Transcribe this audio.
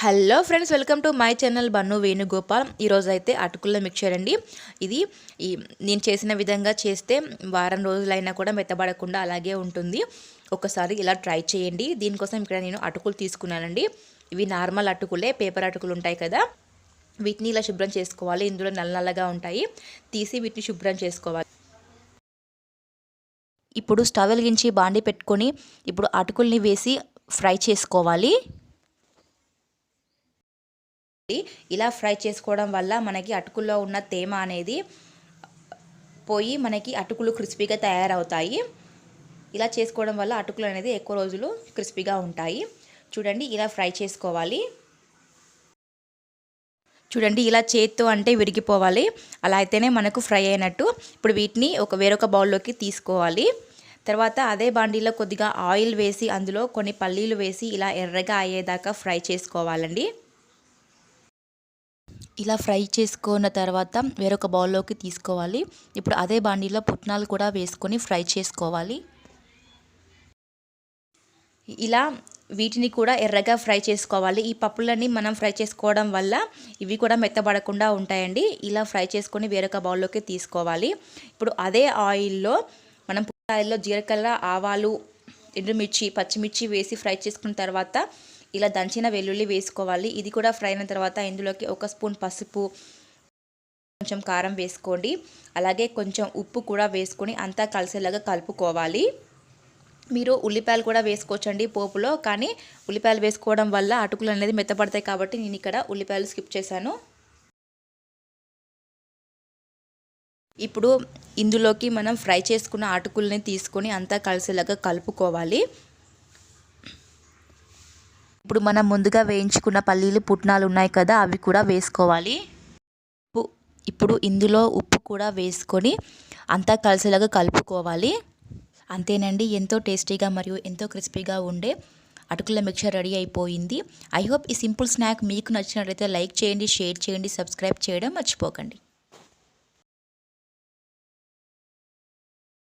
Hello friends, welcome to my channel Bunnu Venugopal. ఈరోజు అయితే అటుకుల మిక్చర్ అండి. ఇది నేను చేసిన విధంగా చేస్తే వారం రోజులైనా కూడా మెత్తబడకుండా అలాగే ఉంటుంది. ఒకసారి ఇలా ట్రై చేయండి. దీనికోసం ఇక్కడ నేను అటుకులు తీసుకున్నానండి. ఇవి నార్మల్ అటుకులే, పేపర్ అటుకులు ఉంటాయి కదా, వీటిని ఇలా శుభ్రం చేసుకోవాలి. ఇందులో నల్లగా ఉంటాయి, తీసి వీటిని శుభ్రం చేసుకోవాలి. ఇప్పుడు స్టవ్ వెలిగించి బాండి పెట్టుకొని ఇప్పుడు అటుకుల్ని వేసి ఫ్రై చేసుకోవాలి. ఇలా ఫ్రై చేసుకోవడం వల్ల మనకి అటుకుల్లో ఉన్న తేమ అనేది పోయి మనకి అటుకులు క్రిస్పీగా తయారవుతాయి. ఇలా చేసుకోవడం వల్ల అటుకులు అనేది ఎక్కువ రోజులు క్రిస్పీగా ఉంటాయి. చూడండి, ఇలా ఫ్రై చేసుకోవాలి. చూడండి, ఇలా చేత్తో అంటే విరిగిపోవాలి, అలా అయితేనే మనకు ఫ్రై అయినట్టు. ఇప్పుడు వీటిని వేరొక బౌల్లోకి తీసుకోవాలి. తర్వాత అదే బాండీలో కొద్దిగా ఆయిల్ వేసి అందులో కొన్ని పల్లీలు వేసి ఇలా ఎర్రగా అయ్యేదాకా ఫ్రై చేసుకోవాలండి. ఇలా ఫ్రై చేసుకున్న తర్వాత వేరొక బౌల్లోకి తీసుకోవాలి. ఇప్పుడు అదే బాండీలో పుట్నాలు కూడా వేసుకొని ఫ్రై చేసుకోవాలి. ఇలా వీటిని కూడా ఎర్రగా ఫ్రై చేసుకోవాలి. ఈ పప్పులన్నీ మనం ఫ్రై చేసుకోవడం వల్ల ఇవి కూడా మెత్తబడకుండా ఉంటాయండి. ఇలా ఫ్రై చేసుకొని వేరొక బౌల్లోకి తీసుకోవాలి. ఇప్పుడు అదే ఆయిల్లో మనం ఆయిల్లో జీలకర్ర, ఆవాలు, ఎండుమిర్చి, పచ్చిమిర్చి వేసి ఫ్రై చేసుకున్న తర్వాత ఇలా దంచిన వెల్లుల్లి వేసుకోవాలి. ఇది కూడా ఫ్రై అయిన తర్వాత ఇందులోకి 1 స్పూన్ పసుపు, కొంచెం కారం వేసుకోండి. అలాగే కొంచెం ఉప్పు కూడా వేసుకొని అంతా కలిసేలాగా కలుపుకోవాలి. మీరు ఉల్లిపాయలు కూడా వేసుకోవచ్చండి పోపులో, కానీ ఉల్లిపాయలు వేసుకోవడం వల్ల అటుకులు అనేది మెత్తపడతాయి కాబట్టి నేను ఇక్కడ ఉల్లిపాయలు స్కిప్ చేశాను. ఇప్పుడు ఇందులోకి మనం ఫ్రై చేసుకున్న అటుకుల్ని తీసుకొని అంతా కలిసేలాగా కలుపుకోవాలి. ఇప్పుడు మనం ముందుగా వేయించుకున్న పల్లీలు, పుట్నాలు ఉన్నాయి కదా, అవి కూడా వేసుకోవాలి. ఇప్పుడు ఇందులో ఉప్పు కూడా వేసుకొని అంతా కలిసేలాగా కలుపుకోవాలి. అంతేనండి, ఎంతో టేస్టీగా మరియు ఎంతో క్రిస్పీగా ఉండే అటుకుల మిక్చర్ రెడీ అయిపోయింది. ఐ హోప్ ఈ సింపుల్ స్నాక్ మీకు నచ్చినట్లయితే లైక్ చేయండి, షేర్ చేయండి, సబ్స్క్రైబ్ చేయడం మర్చిపోకండి.